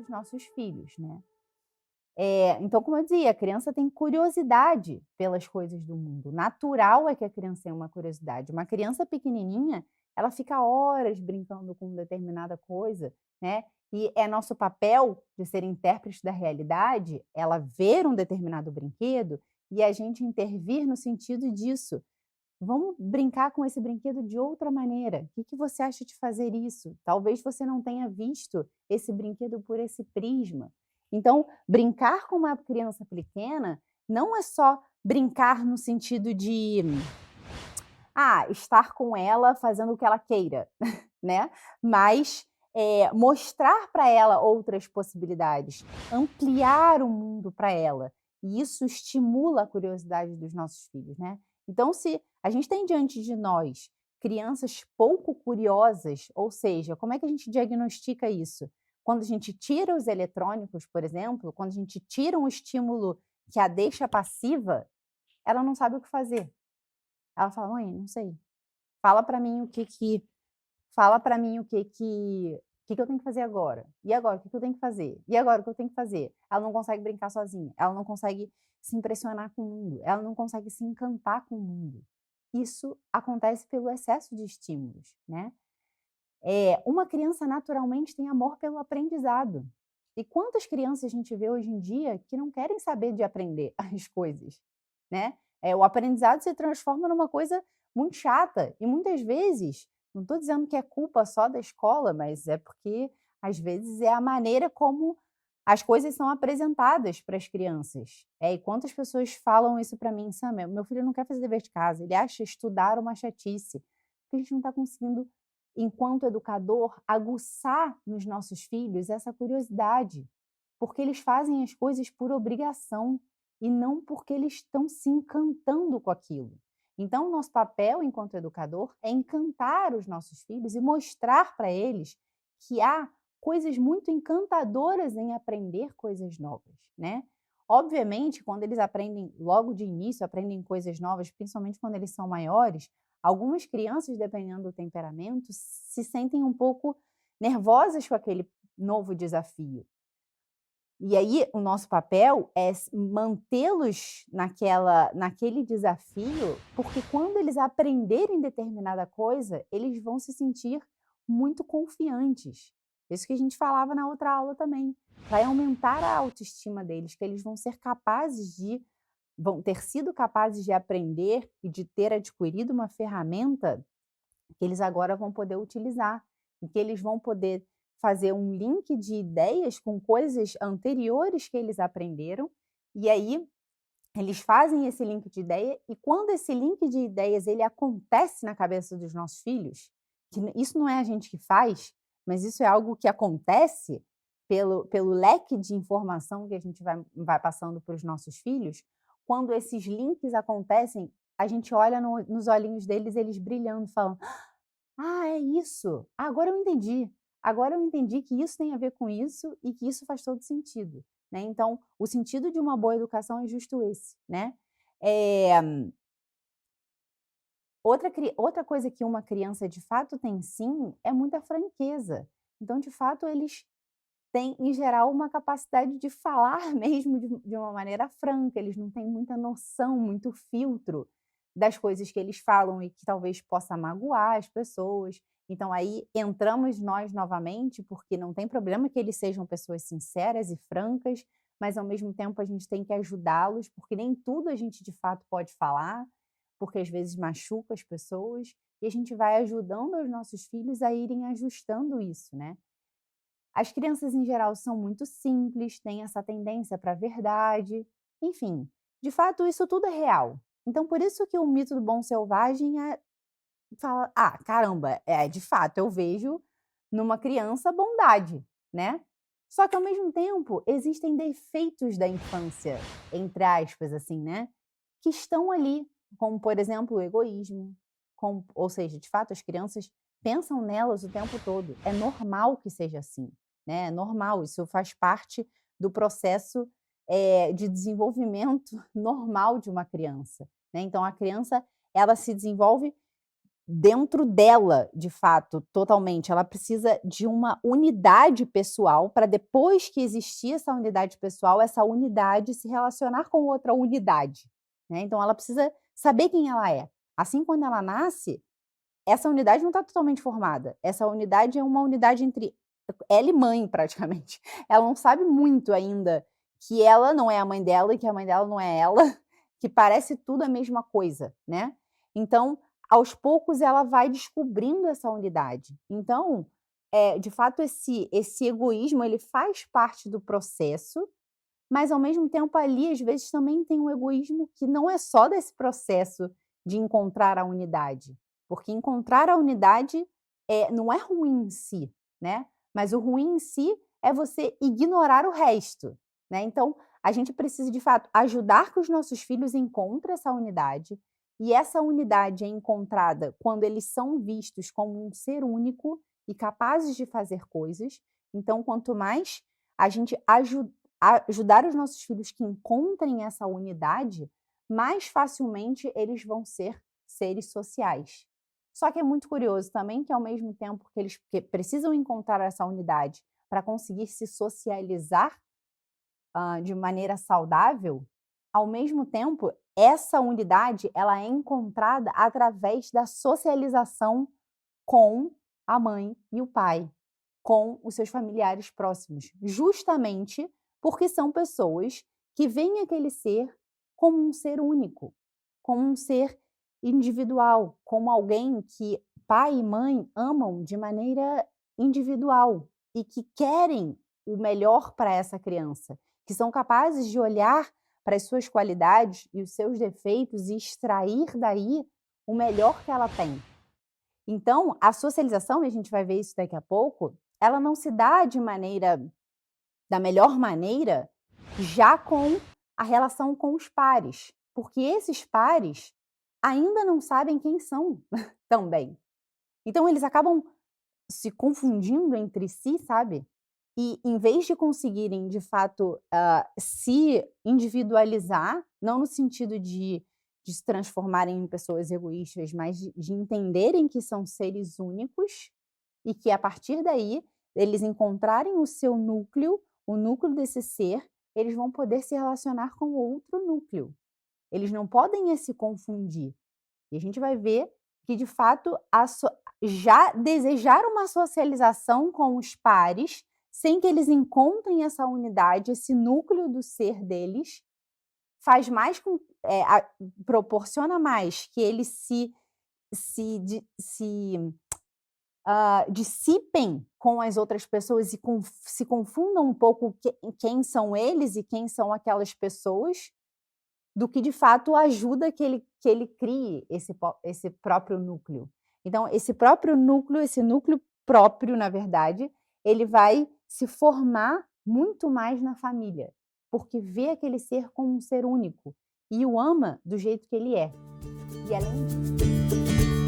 dos nossos filhos, né. Então, como eu dizia, a criança tem curiosidade pelas coisas do mundo. Natural é que a criança tenha uma curiosidade. Uma criança pequenininha, ela fica horas brincando com determinada coisa, né, e é nosso papel de ser intérprete da realidade, ela ver um determinado brinquedo e a gente intervir no sentido disso. Vamos brincar com esse brinquedo de outra maneira. O que que você acha de fazer isso? Talvez você não tenha visto esse brinquedo por esse prisma. Então, brincar com uma criança pequena não é só brincar no sentido de, estar com ela fazendo o que ela queira, né? Mas mostrar para ela outras possibilidades, ampliar o mundo para ela. E isso estimula a curiosidade dos nossos filhos, né? Então, se a gente tem diante de nós crianças pouco curiosas, ou seja, como é que a gente diagnostica isso? Quando a gente tira os eletrônicos, por exemplo, quando a gente tira um estímulo que a deixa passiva, ela não sabe o que fazer. Ela fala: "Mãe, não sei. Fala para mim o que que Fala para mim o que que eu tenho que fazer agora? E agora, o que que eu tenho que fazer? E agora, o que eu tenho que fazer?". Ela não consegue brincar sozinha, ela não consegue se impressionar com o mundo, ela não consegue se encantar com o mundo. Isso acontece pelo excesso de estímulos, né. Uma criança naturalmente tem amor pelo aprendizado. E quantas crianças a gente vê hoje em dia que não querem saber de aprender as coisas, né. O aprendizado se transforma numa coisa muito chata e muitas vezes, não estou dizendo que é culpa só da escola, mas é porque às vezes é a maneira como as coisas são apresentadas para as crianças. E quantas pessoas falam isso para mim: "Sam, meu filho não quer fazer dever de casa, ele acha estudar uma chatice", porque a gente não está conseguindo, enquanto educador, aguçar nos nossos filhos essa curiosidade, porque eles fazem as coisas por obrigação e não porque eles estão se encantando com aquilo. Então, o nosso papel enquanto educador é encantar os nossos filhos e mostrar para eles que há coisas muito encantadoras em aprender coisas novas, né? Obviamente, quando eles aprendem logo de início, aprendem coisas novas, principalmente quando eles são maiores, algumas crianças, dependendo do temperamento, se sentem um pouco nervosas com aquele novo desafio. E aí, o nosso papel é mantê-los naquele desafio, porque quando eles aprenderem determinada coisa, eles vão se sentir muito confiantes. Isso que a gente falava na outra aula também. Vai aumentar a autoestima deles, que eles vão ter sido capazes de aprender e de ter adquirido uma ferramenta que eles agora vão poder utilizar, e que eles vão poder fazer um link de ideias com coisas anteriores que eles aprenderam, e aí eles fazem esse link de ideia, e quando esse link de ideias ele acontece na cabeça dos nossos filhos, isso não é a gente que faz, mas isso é algo que acontece pelo leque de informação que a gente vai passando para os nossos filhos, quando esses links acontecem, a gente olha nos olhinhos deles, eles brilhando, falando: "Ah, é isso. Agora eu entendi. Agora eu entendi que isso tem a ver com isso e que isso faz todo sentido", né. Então, o sentido de uma boa educação é justo esse, né. Eh, outra coisa que uma criança de fato tem sim, é muita franqueza. Então, de fato, eles têm, em geral, uma capacidade de falar mesmo de uma maneira franca, eles não têm muita noção, muito filtro das coisas que eles falam e que talvez possa magoar as pessoas. Então aí entramos nós novamente, porque não tem problema que eles sejam pessoas sinceras e francas, mas ao mesmo tempo a gente tem que ajudá-los, porque nem tudo a gente de fato pode falar, porque às vezes machuca as pessoas, e a gente vai ajudando os nossos filhos a irem ajustando isso, né. As crianças em geral são muito simples, têm essa tendência para a verdade, enfim, de fato isso tudo é real. Então por isso que o mito do bom selvagem fala: "Ah, caramba, de fato eu vejo numa criança bondade", né. Só que ao mesmo tempo existem defeitos da infância, entre aspas, assim, né, que estão ali, como por exemplo o egoísmo, ou seja, de fato as crianças pensam nelas o tempo todo, é normal que seja assim, né, é normal, isso faz parte do processo, de desenvolvimento normal de uma criança, né, então a criança, ela se desenvolve dentro dela, de fato, totalmente. Ela precisa de uma unidade pessoal para depois que existir essa unidade pessoal, essa unidade se relacionar com outra unidade, né. Então ela precisa saber quem ela é. Assim, quando ela nasce, essa unidade não está totalmente formada. Essa unidade é uma unidade entre ela e mãe, praticamente. Ela não sabe muito ainda que ela não é a mãe dela e que a mãe dela não é ela, que parece tudo a mesma coisa, né. Então, aos poucos, ela vai descobrindo essa unidade. Então, de fato, esse egoísmo, ele faz parte do processo, mas ao mesmo tempo ali, às vezes, também tem um egoísmo que não é só desse processo de encontrar a unidade, porque encontrar a unidade, não é ruim em si, né, mas o ruim em si é você ignorar o resto, né. Então, a gente precisa de fato ajudar que os nossos filhos encontrem essa unidade, e essa unidade é encontrada quando eles são vistos como um ser único e capazes de fazer coisas. Então, quanto mais a gente ajudar os nossos filhos que encontrem essa unidade, mais facilmente eles vão ser seres sociais. Só que é muito curioso também que, ao mesmo tempo que eles precisam encontrar essa unidade para conseguir se socializar, de maneira saudável, ao mesmo tempo, essa unidade ela é encontrada através da socialização com a mãe e o pai, com os seus familiares próximos, justamente porque são pessoas que veem aquele ser como um ser único, como um ser individual, como alguém que pai e mãe amam de maneira individual e que querem o melhor para essa criança, que são capazes de olhar para as suas qualidades e os seus defeitos e extrair daí o melhor que ela tem. Então, a socialização, e a gente vai ver isso daqui a pouco, ela não se dá da melhor maneira, já com a relação com os pares, porque esses pares ainda não sabem quem são também. Então eles acabam se confundindo entre si, sabe? E em vez de conseguirem, de fato, se individualizar, não no sentido de se transformarem em pessoas egoístas, mas de entenderem que são seres únicos e que, a partir daí, eles encontrarem o seu núcleo, o núcleo desse ser, eles vão poder se relacionar com outro núcleo. Eles não podem se confundir. E a gente vai ver que, de fato, já desejar uma socialização com os pares, sem que eles encontrem essa unidade, esse núcleo do ser deles, faz mais com proporciona mais que eles se dissipem com as outras pessoas e se confundam um pouco quem são eles e quem são aquelas pessoas, do que de fato ajuda que ele crie esse próprio núcleo. Então esse núcleo próprio, na verdade, ele vai se formar muito mais na família, porque vê aquele ser como um ser único e o ama do jeito que ele é. E além disso